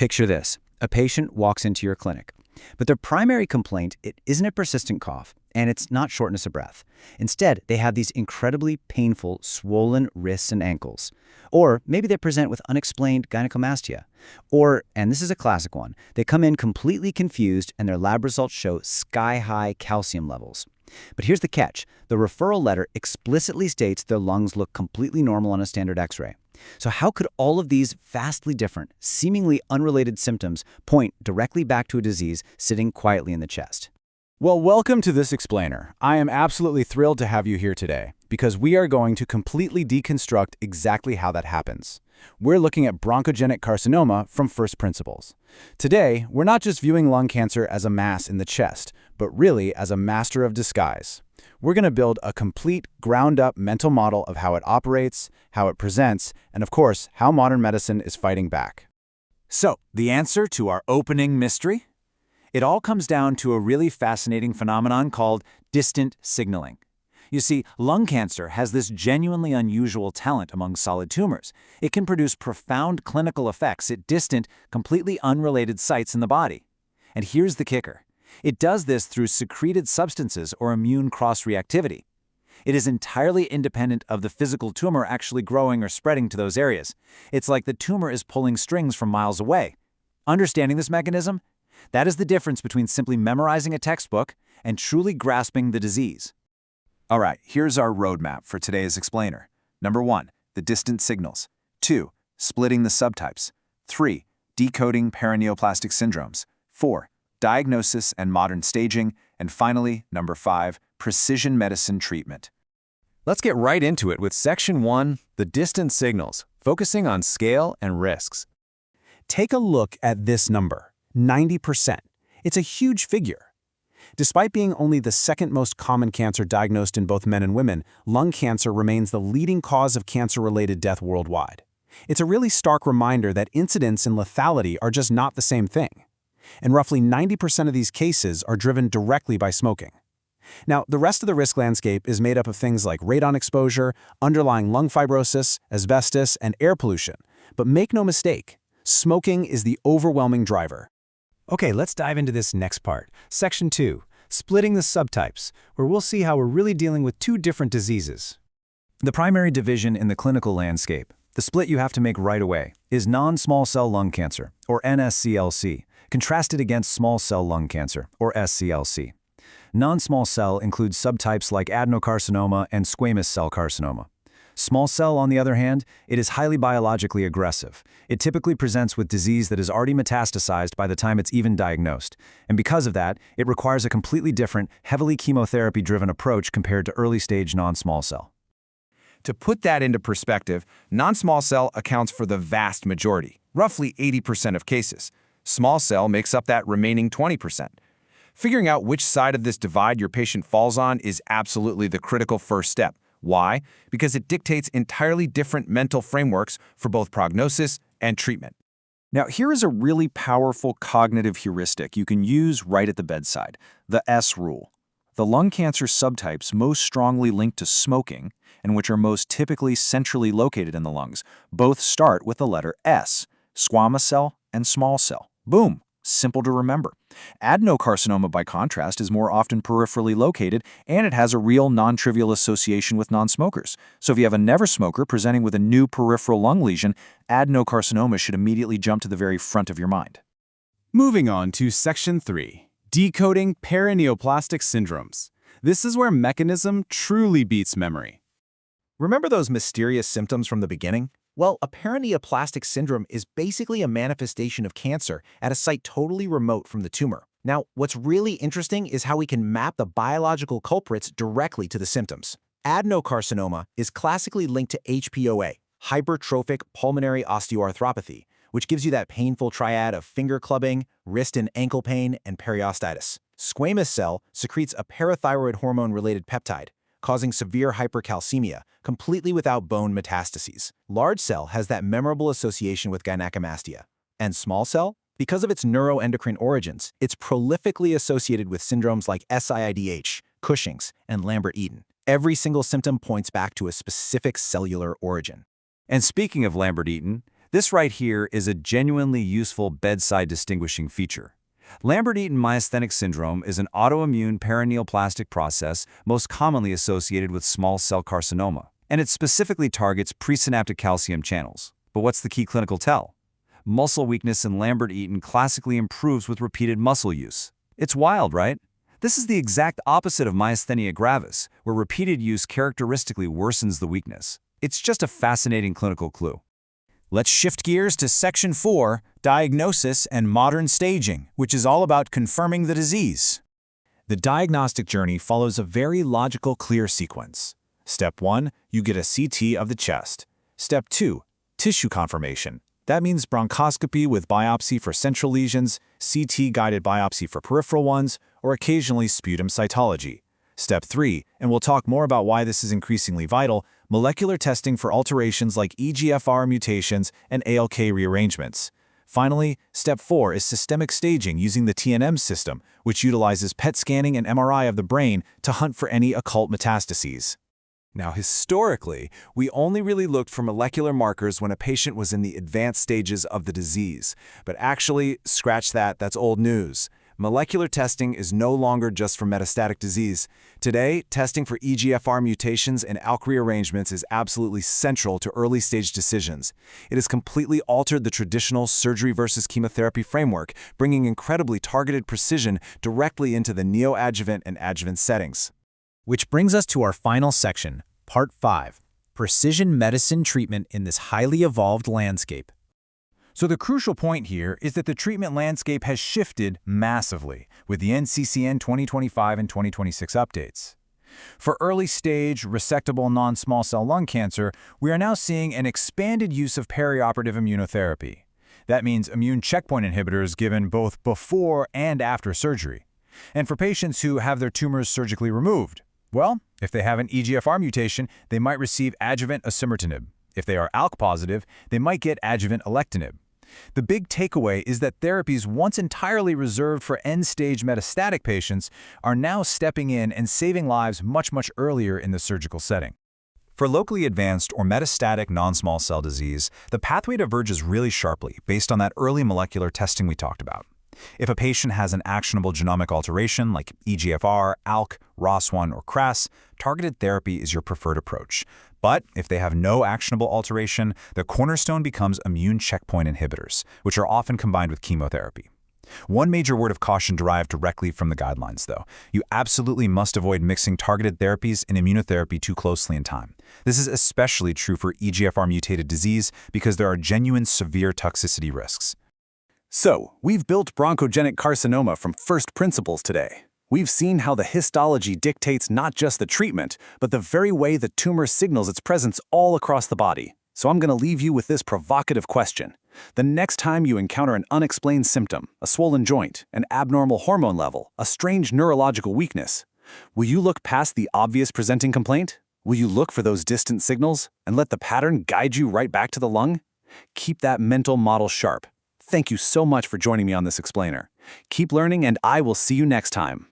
Picture this. A patient walks into your clinic, but their primary complaint, it isn't a persistent cough, and it's not shortness of breath. Instead, they have these incredibly painful, swollen wrists and ankles. Or maybe they present with unexplained gynaecomastia. Or, and this is a classic one, they come in completely confused and their lab results show sky-high calcium levels. But here's the catch. The referral letter explicitly states their lungs look completely normal on a standard X-ray. So how could all of these vastly different, seemingly unrelated symptoms point directly back to a disease sitting quietly in the chest? Well, welcome to this explainer. I am absolutely thrilled to have you here today because we are going to completely deconstruct exactly how that happens. We're looking at bronchogenic carcinoma from first principles. Today, we're not just viewing lung cancer as a mass in the chest, but really as a master of disguise. We're going to build a complete, ground-up mental model of how it operates, how it presents, and of course, how modern medicine is fighting back. So, the answer to our opening mystery? It all comes down to a really fascinating phenomenon called distant signaling. You see, lung cancer has this genuinely unusual talent among solid tumors. It can produce profound clinical effects at distant, completely unrelated sites in the body. And here's the kicker. It does this through secreted substances or immune cross-reactivity. It is entirely independent of the physical tumor actually growing or spreading to those areas. It's like the tumor is pulling strings from miles away. Understanding this mechanism? That is the difference between simply memorizing a textbook and truly grasping the disease. All right, here's our roadmap for today's explainer. Number 1, the distant signals. 2, splitting the subtypes. 3, decoding paraneoplastic syndromes. 4, diagnosis and modern staging. And finally, number 5, precision medicine treatment. Let's get right into it with Section 1, the distant signals, focusing on scale and risks. Take a look at this number, 90%. It's a huge figure. Despite being only the second most common cancer diagnosed in both men and women, lung cancer remains the leading cause of cancer-related death worldwide. It's a really stark reminder that incidence and lethality are just not the same thing. And roughly 90% of these cases are driven directly by smoking. Now, the rest of the risk landscape is made up of things like radon exposure, underlying lung fibrosis, asbestos, and air pollution. But make no mistake, smoking is the overwhelming driver. Okay, let's dive into this next part, Section 2, splitting the subtypes, where we'll see how we're really dealing with two different diseases. The primary division in the clinical landscape, the split you have to make right away, is non-small cell lung cancer, or NSCLC, contrasted against small cell lung cancer, or SCLC. Non-small cell includes subtypes like adenocarcinoma and squamous cell carcinoma. Small cell, on the other hand, it is highly biologically aggressive. It typically presents with disease that is already metastasized by the time it's even diagnosed. And because of that, it requires a completely different, heavily chemotherapy-driven approach compared to early-stage non-small cell. To put that into perspective, non-small cell accounts for the vast majority, roughly 80% of cases. Small cell makes up that remaining 20%. Figuring out which side of this divide your patient falls on is absolutely the critical first step. Why? Because it dictates entirely different mental frameworks for both prognosis and treatment. Now, here is a really powerful cognitive heuristic you can use right at the bedside, the S rule. The lung cancer subtypes most strongly linked to smoking, and which are most typically centrally located in the lungs, both start with the letter S, squamous cell and small cell. Boom! Simple to remember. Adenocarcinoma, by contrast, is more often peripherally located, and it has a real non-trivial association with non-smokers. So if you have a never smoker presenting with a new peripheral lung lesion, adenocarcinoma should immediately jump to the very front of your mind. Moving on to Section 3, decoding paraneoplastic syndromes. This is where mechanism truly beats memory. Remember those mysterious symptoms from the beginning? Well, a paraneoplastic syndrome is basically a manifestation of cancer at a site totally remote from the tumor. Now, what's really interesting is how we can map the biological culprits directly to the symptoms. Adenocarcinoma is classically linked to HPOA, hypertrophic pulmonary osteoarthropathy, which gives you that painful triad of finger clubbing, wrist and ankle pain, and periostitis. Squamous cell secretes a parathyroid hormone-related peptide, causing severe hypercalcaemia, completely without bone metastases. Large cell has that memorable association with gynaecomastia. And small cell? Because of its neuroendocrine origins, it's prolifically associated with syndromes like SIIDH, Cushing's, and Lambert-Eaton. Every single symptom points back to a specific cellular origin. And speaking of Lambert-Eaton, This right here is a genuinely useful bedside distinguishing feature. Lambert-Eaton myasthenic syndrome is an autoimmune paraneoplastic process most commonly associated with small cell carcinoma, and it specifically targets presynaptic calcium channels. But what's the key clinical tell? Muscle weakness in Lambert-Eaton classically improves with repeated muscle use. It's wild, right? This is the exact opposite of myasthenia gravis, where repeated use characteristically worsens the weakness. It's just a fascinating clinical clue. Let's shift gears to Section 4, Diagnosis and Modern Staging, which is all about confirming the disease. The diagnostic journey follows a very logical, clear sequence. Step 1, you get a CT of the chest. Step 2, tissue confirmation. That means bronchoscopy with biopsy for central lesions, CT-guided biopsy for peripheral ones, or occasionally sputum cytology. Step 3, and we'll talk more about why this is increasingly vital, molecular testing for alterations like EGFR mutations and ALK rearrangements. Finally, Step 4 is systemic staging using the TNM system, which utilizes PET scanning and MRI of the brain to hunt for any occult metastases. Now, historically, we only really looked for molecular markers when a patient was in the advanced stages of the disease. But actually, scratch that, that's old news. Molecular testing is no longer just for metastatic disease. Today, testing for EGFR mutations and ALK rearrangements is absolutely central to early-stage decisions. It has completely altered the traditional surgery versus chemotherapy framework, bringing incredibly targeted precision directly into the neoadjuvant and adjuvant settings. Which brings us to our final section, Part 5, Precision Medicine Treatment in this highly evolved landscape. So the crucial point here is that the treatment landscape has shifted massively with the NCCN 2025 and 2026 updates. For early-stage resectable non-small cell lung cancer, we are now seeing an expanded use of perioperative immunotherapy. That means immune checkpoint inhibitors given both before and after surgery. And for patients who have their tumors surgically removed, well, if they have an EGFR mutation, they might receive adjuvant osimertinib. If they are ALK positive, they might get adjuvant alectinib. The big takeaway is that therapies once entirely reserved for end-stage metastatic patients are now stepping in and saving lives much earlier in the surgical setting. For locally advanced or metastatic non-small cell disease, the pathway diverges really sharply based on that early molecular testing we talked about. If a patient has an actionable genomic alteration like EGFR, ALK, ROS1, or CRAS, targeted therapy is your preferred approach. But if they have no actionable alteration, the cornerstone becomes immune checkpoint inhibitors, which are often combined with chemotherapy. One major word of caution derived directly from the guidelines, though. You absolutely must avoid mixing targeted therapies and immunotherapy too closely in time. This is especially true for EGFR-mutated disease because there are genuine severe toxicity risks. So, we've built bronchogenic carcinoma from first principles today. We've seen how the histology dictates not just the treatment, but the very way the tumor signals its presence all across the body. So I'm going to leave you with this provocative question. The next time you encounter an unexplained symptom, a swollen joint, an abnormal hormone level, a strange neurological weakness, will you look past the obvious presenting complaint? Will you look for those distant signals and let the pattern guide you right back to the lung? Keep that mental model sharp. Thank you so much for joining me on this explainer. Keep learning, and I will see you next time.